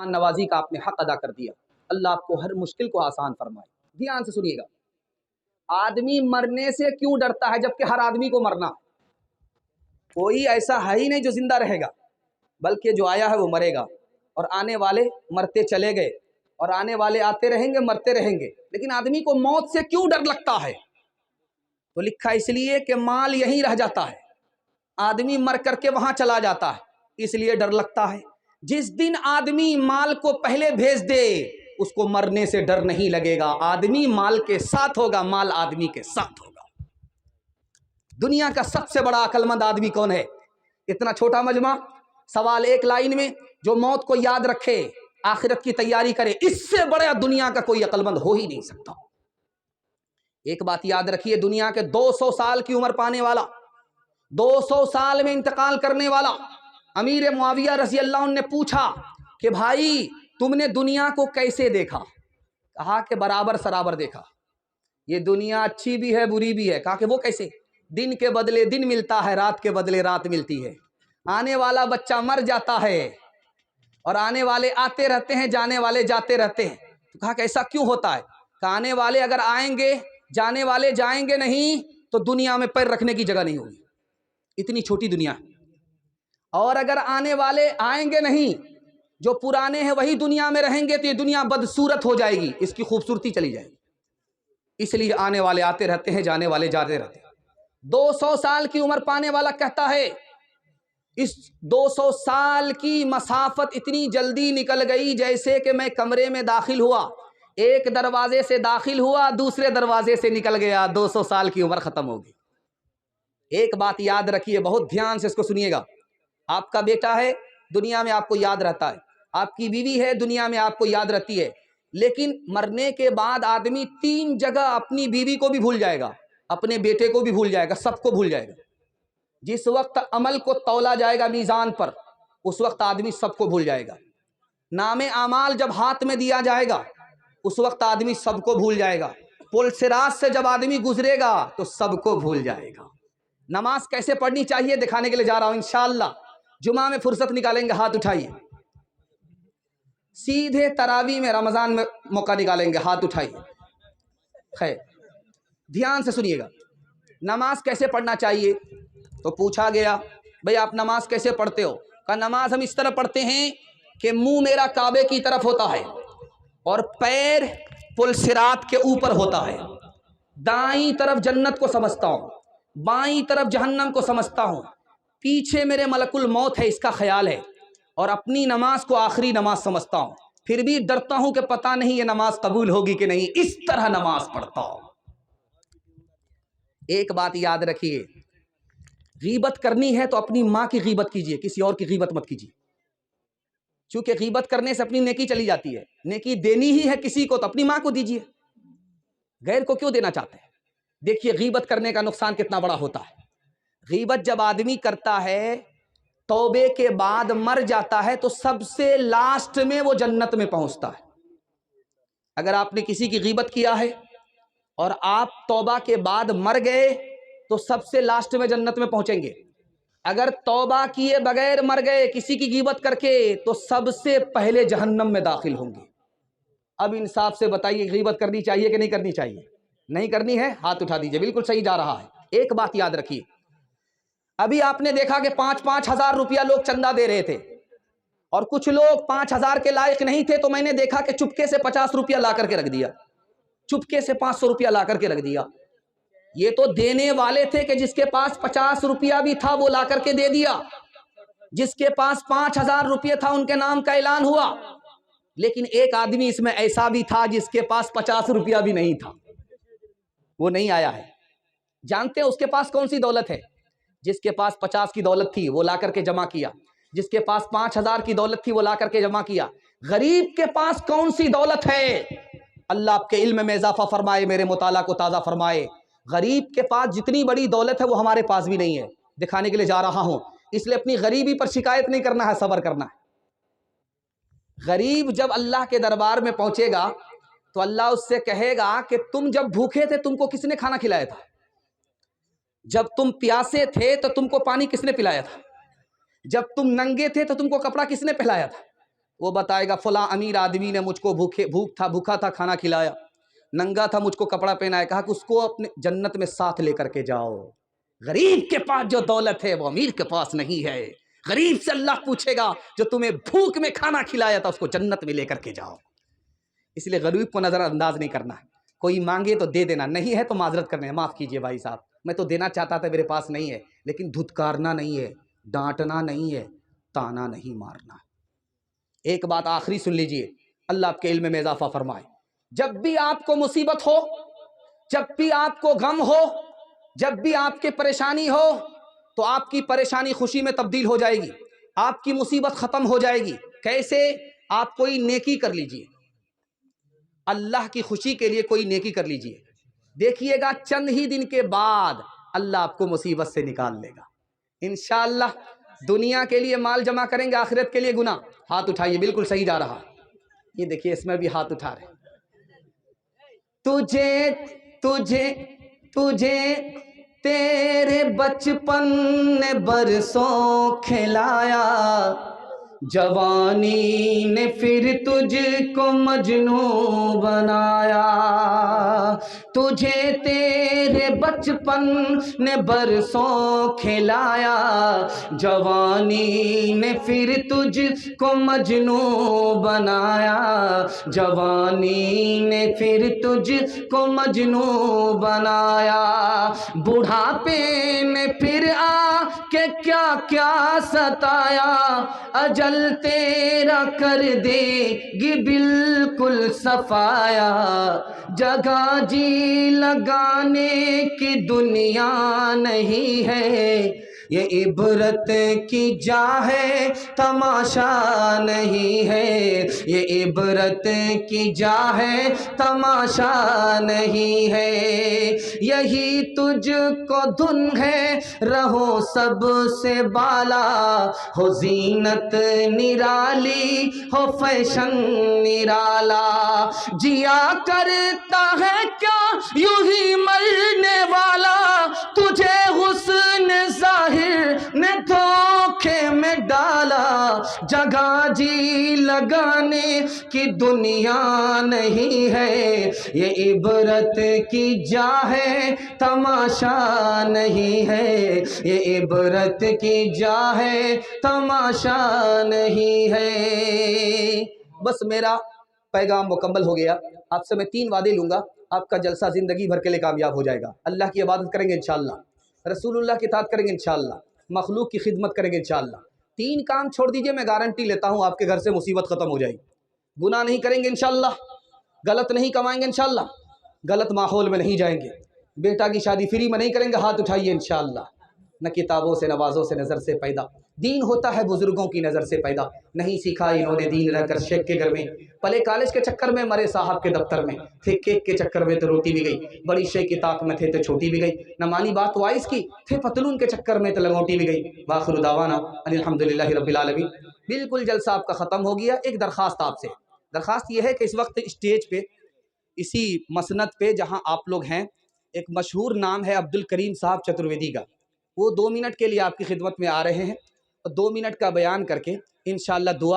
نوازی کا آپ نے حق ادا کر دیا. اللہ آپ کو ہر مشکل کو آسان فرمائے. دھیان سے سنیے گا. آدمی مرنے سے کیوں ڈرتا ہے جبکہ ہر آدمی کو مرنا؟ کوئی ایسا ہے ہی نہیں جو زندہ رہے گا، بلکہ جو آیا ہے وہ مرے گا، اور آنے والے مرتے چلے گئے، اور آنے والے آتے رہیں گے، مرتے رہیں گے. لیکن آدمی کو موت سے کیوں ڈر لگتا ہے؟ تو لکھا اس لیے کہ مال یہیں رہ جاتا ہے، آدمی مر کر کے وہاں چلا جاتا ہے، اس لیے ڈر لگتا ہے. جس دن آدمی مال کو پہلے بھیج دے اس کو مرنے سے ڈر نہیں لگے گا. آدمی مال کے ساتھ ہوگا، مال آدمی کے ساتھ ہوگا. دنیا کا سب سے بڑا عقل مند آدمی کون ہے؟ اتنا چھوٹا مجمع، سوال ایک لائن میں، جو موت کو یاد رکھے، آخرت کی تیاری کرے، اس سے بڑا دنیا کا کوئی عقل مند ہو ہی نہیں سکتا. ایک بات یاد رکھیے، دنیا کے 200 سال کی عمر پانے والا، 200 سال میں انتقال کرنے والا امیر معاویہ رضی اللہ عنہ نے پوچھا کہ بھائی تم نے دنیا کو کیسے دیکھا؟ کہا کہ برابر سرابر دیکھا. یہ دنیا اچھی بھی ہے بری بھی ہے. کہا کہ وہ کیسے؟ دن کے بدلے دن ملتا ہے، رات کے بدلے رات ملتی ہے. آنے والا بچہ مر جاتا ہے اور آنے والے آتے رہتے ہیں، جانے والے جاتے رہتے ہیں. تو کہا کہ ایسا کیوں ہوتا ہے؟ کہ آنے والے اگر آئیں گے، جانے والے جائیں گے نہیں، تو دنیا میں پیر رکھنے کی جگہ نہیں ہوگی. اتنی چھوٹی دنیا ہے. اور اگر آنے والے آئیں گے نہیں، جو پرانے ہیں وہی دنیا میں رہیں گے، تو یہ دنیا بدصورت ہو جائے گی، اس کی خوبصورتی چلی جائے گی. اس لیے آنے والے آتے رہتے ہیں، جانے والے جاتے رہتے ہیں. 200 سال کی عمر پانے والا کہتا ہے اس 200 سال کی مسافت اتنی جلدی نکل گئی جیسے کہ میں کمرے میں داخل ہوا، ایک دروازے سے داخل ہوا، دوسرے دروازے سے نکل گیا، 200 سال کی عمر ختم ہوگی. ایک بات یاد رکھیے، بہت دھیان سے اس کو سنیے گا. آپ کا بیٹا ہے، دنیا میں آپ کو یاد رہتا ہے. آپ کی بیوی ہے، دنیا میں آپ کو یاد رہتی ہے. لیکن مرنے کے بعد آدمی 3 جگہ اپنی بیوی کو بھی بھول جائے گا، اپنے بیٹے کو بھی بھول جائے گا، سب کو بھول جائے گا. جس وقت عمل کو تولا جائے گا میزان پر، اس وقت آدمی سب کو بھول جائے گا. نام اعمال جب ہاتھ میں دیا جائے گا، اس وقت آدمی سب کو بھول جائے گا. پل صراط سے جب آدمی گزرے گا تو سب کو بھول جائے گا. نماز کیسے پڑھنی چاہیے دکھانے کے لیے جا رہا ہوں انشاءاللہ. جمعہ میں فرصت نکالیں گے، ہاتھ اٹھائیے. سیدھے تراویح میں، رمضان میں موقع نکالیں گے، ہاتھ اٹھائیے. خیر دھیان سے سنیے گا. نماز کیسے پڑھنا چاہیے؟ تو پوچھا گیا بھئی آپ نماز کیسے پڑھتے ہو؟ کہا نماز ہم اس طرح پڑھتے ہیں کہ منہ میرا کعبے کی طرف ہوتا ہے اور پیر پل صراط کے اوپر ہوتا ہے. دائیں طرف جنت کو سمجھتا ہوں، بائیں طرف جہنم کو سمجھتا ہوں، پیچھے میرے ملک الموت ہے، اس کا خیال ہے، اور اپنی نماز کو آخری نماز سمجھتا ہوں. پھر بھی ڈرتا ہوں کہ پتہ نہیں یہ نماز قبول ہوگی کہ نہیں، اس طرح نماز پڑھتا ہوں. ایک بات یاد رکھیے، غیبت کرنی ہے تو اپنی ماں کی غیبت کیجیے، کسی اور کی غیبت مت کیجیے. چونکہ غیبت کرنے سے اپنی نیکی چلی جاتی ہے. نیکی دینی ہی ہے کسی کو تو اپنی ماں کو دیجیے، غیر کو کیوں دینا چاہتے ہیں؟ دیکھیے غیبت کرنے کا نقصان کتنا بڑا ہوتا ہے. غیبت جب آدمی کرتا ہے، توبے کے بعد مر جاتا ہے، تو سب سے لاسٹ میں وہ جنت میں پہنچتا ہے. اگر آپ نے کسی کی غیبت کیا ہے اور آپ توبہ کے بعد مر گئے تو سب سے لاسٹ میں جنت میں پہنچیں گے. اگر توبہ کیے بغیر مر گئے کسی کی غیبت کر کے تو سب سے پہلے جہنم میں داخل ہوں گے. اب انصاف سے بتائیے غیبت کرنی چاہیے کہ نہیں کرنی چاہیے؟ نہیں کرنی ہے، ہاتھ اٹھا دیجئے. بالکل صحیح جا رہا ہے. ایک بات یاد رکھیے، ابھی آپ نے دیکھا کہ 5-5 ہزار روپیہ لوگ چندہ دے رہے تھے، اور کچھ لوگ 5,000 کے لائق نہیں تھے، تو میں نے دیکھا کہ چپکے سے 50 روپیہ لا کر کے رکھ دیا، چپکے سے 500 روپیہ لا کر کے رکھ دیا. یہ تو دینے والے تھے کہ جس کے پاس 50 روپیہ بھی تھا وہ لا کر کے دے دیا، جس کے پاس 5,000 روپیہ تھا ان کے نام کا اعلان ہوا. لیکن ایک آدمی اس میں ایسا بھی تھا جس کے پاس 50 روپیہ بھی نہیں تھا، وہ نہیں آیا ہے. جانتے ہیں اس کے پاس کون سی دولت ہے؟ جس کے پاس 50 کی دولت تھی وہ لا کر کے جمع کیا، جس کے پاس 5,000 کی دولت تھی وہ لا کر کے جمع کیا. غریب کے پاس کون سی دولت ہے؟ اللہ آپ کے علم میں اضافہ فرمائے، میرے مطالعہ کو تازہ فرمائے. غریب کے پاس جتنی بڑی دولت ہے وہ ہمارے پاس بھی نہیں ہے. دکھانے کے لیے جا رہا ہوں، اس لیے اپنی غریبی پر شکایت نہیں کرنا ہے، صبر کرنا ہے. غریب جب اللہ کے دربار میں پہنچے گا تو اللہ اس سے کہے گا کہ تم جب بھوکے تھے تم کو کس نے کھانا کھلایا تھا؟ جب تم پیاسے تھے تو تم کو پانی کس نے پلایا تھا؟ جب تم ننگے تھے تو تم کو کپڑا کس نے پہنایا تھا؟ وہ بتائے گا فلاں امیر آدمی نے مجھ کو بھوکا تھا کھانا کھلایا، ننگا تھا مجھ کو کپڑا پہنایا، کہا کہ اس کو اپنے جنت میں ساتھ لے کر کے جاؤ۔ غریب کے پاس جو دولت ہے وہ امیر کے پاس نہیں ہے۔ غریب سے اللہ پوچھے گا جو تمہیں بھوک میں کھانا کھلایا تھا اس کو جنت میں لے کر کے جاؤ۔ اس لیے غریب کو نظر انداز نہیں کرنا ہے۔ کوئی مانگے تو دے دینا، نہیں ہے تو معذرت کرنا ہے، معاف کیجئے بھائی صاحب میں تو دینا چاہتا تھا میرے پاس نہیں ہے، لیکن دھتکارنا نہیں ہے، ڈانٹنا نہیں ہے، تانا نہیں مارنا۔ ایک بات آخری سن لیجئے، اللہ آپ کے علم میں اضافہ فرمائے۔ جب بھی آپ کو مصیبت ہو، جب بھی آپ کو غم ہو، جب بھی آپ کے پریشانی ہو، تو آپ کی پریشانی خوشی میں تبدیل ہو جائے گی، آپ کی مصیبت ختم ہو جائے گی۔ کیسے؟ آپ کوئی نیکی کر لیجئے، اللہ کی خوشی کے لیے کوئی نیکی کر لیجئے، دیکھیے گا چند ہی دن کے بعد اللہ آپ کو مصیبت سے نکال لے گا انشاءاللہ۔ دنیا کے لیے مال جمع کریں گے، آخرت کے لیے گناہ۔ ہاتھ اٹھائیے، بالکل صحیح جا رہا، یہ دیکھیے اس میں بھی ہاتھ اٹھا رہے۔ تجھے تجھے تجھے تیرے بچپن نے برسوں کھلایا، جوانی نے پھر تجھ کو مجنوں بنایا۔ تجھے تیرے بچپن نے برسوں کھلایا، جوانی نے پھر تجھ کو مجنوں بنایا، جوانی نے پھر تجھ کو مجنوں بنایا۔ بڑھاپے نے پھر آ کے کیا کیا ستایا، اجل تیرا کر دے گی بالکل صفایا۔ جگہ جی لگانے کی دنیا نہیں ہے، یہ عبرت کی جا ہے تماشا نہیں ہے، یہ عبرت کی جا ہے تماشا نہیں ہے۔ یہی تجھ کو دھن ہے رہو سب سے بالا، ہو زینت نرالی ہو فیشن نرالا۔ جیا کرتا ہے کیا یوں ہی مرنے والا، تجھے حسن ظاہر نے دھوکے میں ڈالا۔ جگہ جی لگانے کی دنیا نہیں ہے، یہ عبرت کی جا ہے تماشا نہیں ہے، یہ عبرت کی جا ہے تماشا نہیں ہے۔ بس میرا پیغام مکمل ہو گیا۔ آپ سے میں 3 وعدے لوں گا، آپ کا جلسہ زندگی بھر کے لیے کامیاب ہو جائے گا۔ اللہ کی عبادت کریں گے انشاءاللہ، رسول اللہ کی اطاعت کریں گے انشاءاللہ، مخلوق کی خدمت کریں گے انشاءاللہ۔ 3 کام چھوڑ دیجئے، میں گارنٹی لیتا ہوں آپ کے گھر سے مصیبت ختم ہو جائے گی۔ گناہ نہیں کریں گے انشاءاللہ، غلط نہیں کمائیں گے انشاءاللہ، غلط ماحول میں نہیں جائیں گے، بیٹا کی شادی فری میں نہیں کریں گے، ہاتھ اٹھائیے انشاءاللہ۔ نہ کتابوں سے نوازوں سے نظر سے پیدا، دین ہوتا ہے بزرگوں کی نظر سے پیدا، نہیں سیکھا انہوں نے دین رہ کر شیخ کے گھر میں، پلے کالج کے چکر میں مرے صاحب کے دفتر میں، تھے کیک کے چکر میں تو روٹی بھی گئی، بڑی شیخ کی طاق میں تھے تو چھوٹی بھی گئی، نہ مانی بات وائس کی، تھے پتلون کے چکر میں تو لنگوٹی بھی گئی۔ وآخر دعوانا ان الحمدللہ رب العالمین۔ بالکل جلسہ آپ کا ختم ہو گیا۔ ایک درخواست آپ سے، درخواست یہ ہے کہ اس وقت اسٹیج پہ اسی مسند پہ جہاں آپ لوگ ہیں، ایک مشہور نام ہے عبد الکریم صاحب چترویدی کا، وہ 2 منٹ کے لیے آپ کی خدمت میں آ رہے ہیں، اور 2 منٹ کا بیان کر کے انشاءاللہ دعا